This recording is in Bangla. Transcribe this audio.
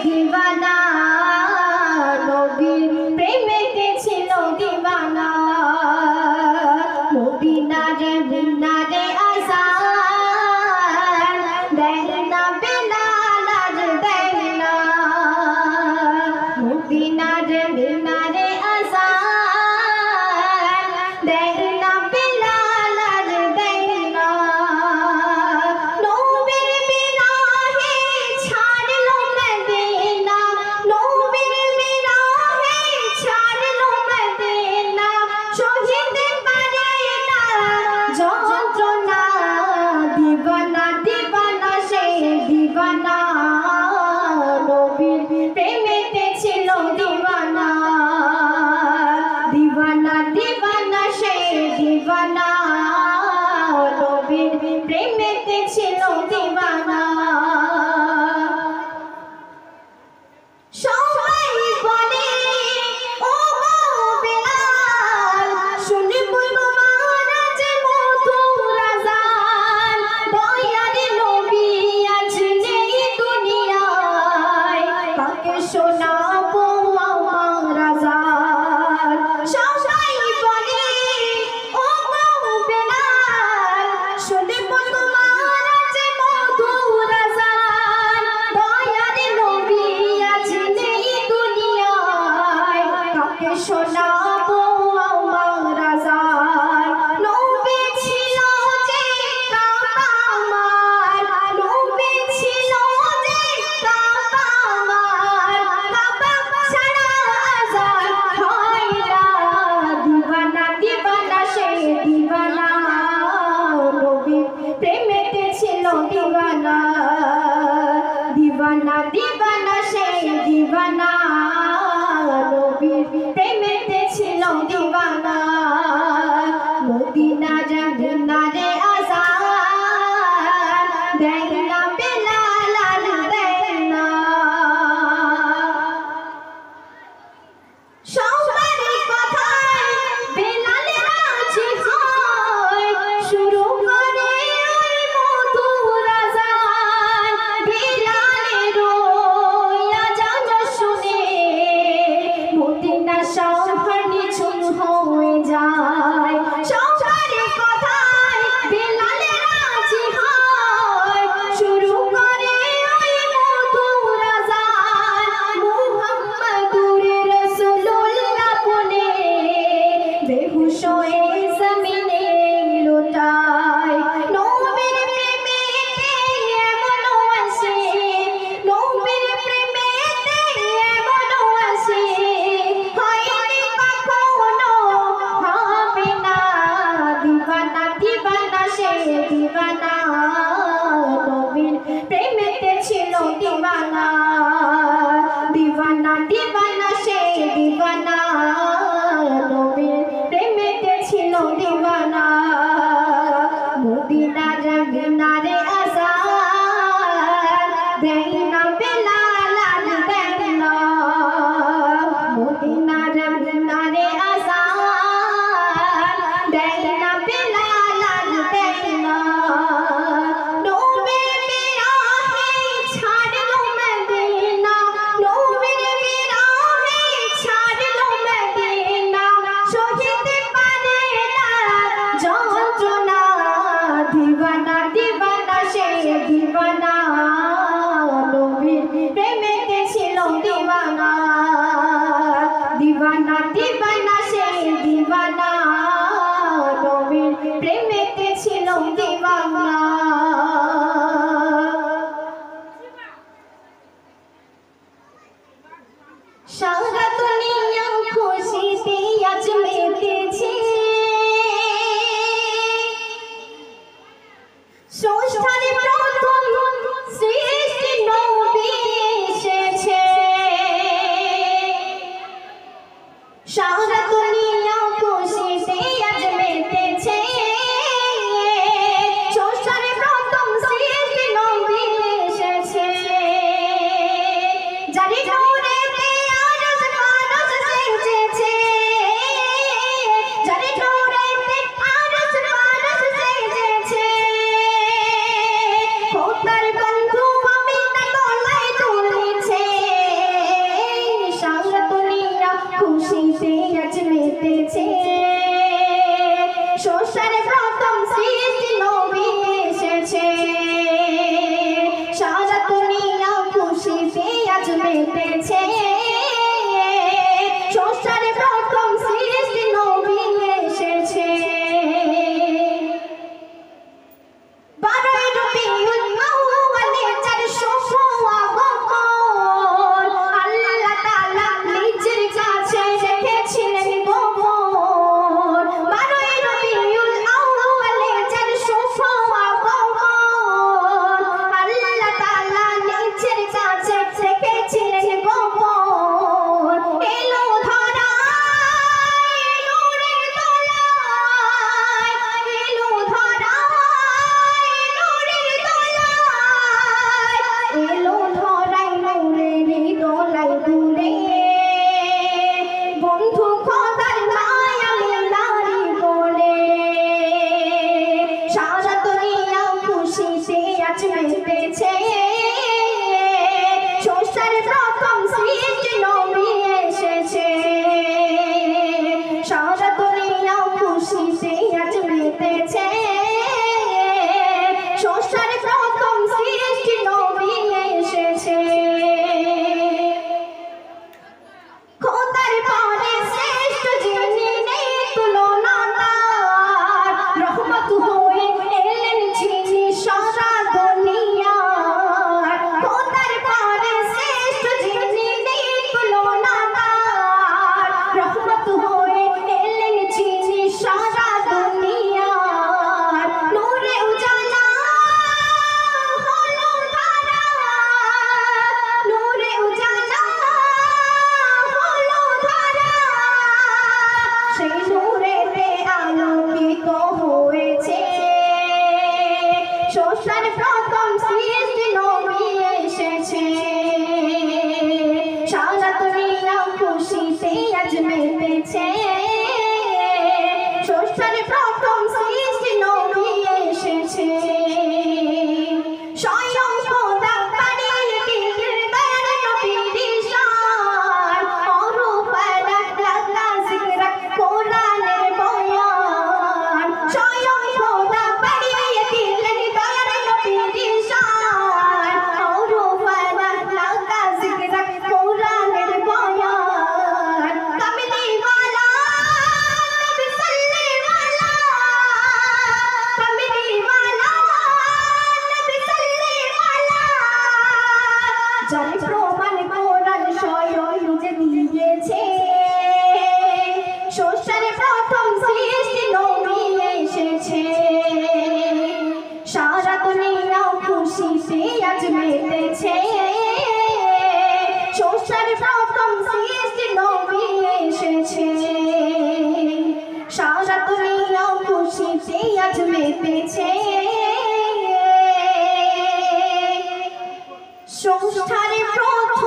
দিওয়ানা নবীর প্রেমেতে ছিল দিওয়ানা মদিনারে মিনারে আযান দেয় না বেলাল আজ দেয় না মদিনারে মিনারে আযান দেয় না বেলাল আজ দেয় না নবীর বিরহে ছাড়লো মদিনা নবীর বিরহে ছাড়লো মদিনা সহিতে পারে না যন্ত্রণা দিওয়ানা দিওয়ানা সে দিওয়ানা নবীর প্রেমেতে ছিল দিওয়ানা দিওয়ানা দিওয়ানা সে দিওয়ানা নবীর প্রেমেতে ছিল দিওয়ানা সবাই বলে ও বেলাল শুনে বলবো মহারাজ মধুর আযান দয়ার নবী আজ নেই দুনিয়ায় কাকে শোনাবো আমার আযান সবাই বলে ও বেলাল শুনে বলবো মহারাজ মধুর আযান দয়ার নবী আজ নেই দুনিয়ায় কাকে শোনাবো আমার আযান নবী ছিল যে কাবা আমার নবী ছিল যে কাবা আমার কাবা ছাড়া আযান হয় না দিওয়ানা দিওয়ানা সে দিওয়ানা নবীর প্রেমেতে ছিল দিওয়ানা দিওয়ানা দিওয়ানা সে দিওয়ানা নবীর প্রেমেতে ছিল দিওয়ানা মদিনারে মিনারে আযান দেয় না বেলাল আজ দেয় না সবার কথায় বেলাল রাজি হয় শুরু করে ওই মধুর আযান বেলালের ওই আযান শুনে মদিনা শহর নিঝুম হয়ে যায় সবার কথায় বেলাল রাজি হয় শুরু করে ওই মধুর আযান মুহাম্মদুর রাসূলুল্লাহ বলে বেহুশ হয়ে জমিনে লুটায় নবীর প্রেমেতে এমনও আসে নবীর প্রেমেতে এমনও আসে হয়নি কখনো হবে না দিওয়ানা দিওয়ানা সে দিওয়ানা নবীর প্রেমেতে ছিল দিওয়ানা দিওয়ানা দিওয়ানা সে দিওয়ানা নবীর প্রেমেতে ছিল দিওয়ানা মদিনারে মিনারে আযান দেয় না বেলাল আজ দেয় না মদিনারে মিনারে আযান দেয় না বেলাল আজ দেয় না নবীর বিরহে ছাড়লো মদিনা নবীর বিরহে ছাড়লো মদিনা সহিতে পারে না যন্ত্রণা দিওয়ানা দিওয়ানা সে দিওয়ানা নবীর প্রেমেতে ছিল দিওয়ানা দিওয়ানা দিওয়ানা সে দিওয়ানা নবীর প্রেমেতে ছিল দিওয়ানা সারা দুনিয়া খুশিতে আজ মেতেছে সৃষ্টির প্রথম সৃষ্টি নবী এসেছে সারা দুনিয়া খুশি মেতেছে সংসারে প্রথম সৃষ্টি নবী এসেছে 12ই রবিউল আউয়ালে 400 আগমন আল্লাহ তাআলা নিজের কাছে রেখেছিলেন গোপন 12ই রবিউল আউয়ালে 400 আগমন আল্লাহ তাআলা নিজের কাছে রেখেছিলেন গোপন এলো ধরায় নূরের দোলায় এলো ধরায় নূরের দোলায় এলো ধরায় নূরের দোলায় দূরে বন্ধু খোদার মায়াবী নারী বলে সারা দুনিয়া খুশিতে আজ মেতেছে সংসারে প্রথম সৃষ্টি নবী এসেছে সারা দুনিয়া খুশিতে আজ মেতেছে সংসারে প্রথম সৃষ্টি নবী এসেছে খোদার পরে শ্রেষ্ঠ যিনি নেই তুলনা তার রহমত হয়ে এলেন যিনি সারা দুনিয়ার খোদার পরে শ্রেষ্ঠ যিনি নেই তুলনা তার রহমত হয়ে এলেন যিনি সারা দুনিয়ার নূরে উজালা হলো ধারা নূরে উজালা হলো ধারা সেই নূরেতে আলোকিত হয়েছে সংসারে প্রথম সৃষ্টি নবী এসেছে সারা দুনিয়া খুশিতে আজ মেতেছে সংসারে প্রথম সৃষ্টি নবী এসেছে স্বয়ং খোদা বাড়িয়ে দিলেন দয়ার নবীর শান অরূপ লাগা জিকির কোরআনের বয়ান স্বয়ং খোদা বাড়িয়ে দিলেন দয়ার নবীর শান অরূপ লাগা জিকির কোরআনের বয়ান কামলি ওয়ালা নবী সাল্লি ওয়ালা কামলি ওয়ালা নবী সাল্লি ওয়ালা যার প্রমাণ কোরআন স্বয়ং নিজে দিয়েছে সংসারে প্রথম সৃষ্টি নবী এসেছে সারা দুনিয়া খুশিতে আজ মেতেছে সংসারে প্রথম সৃষ্টি নবী এসেছে সারা দুনিয়া খুশিতে আজ মেতেছে সংসারে প্রথম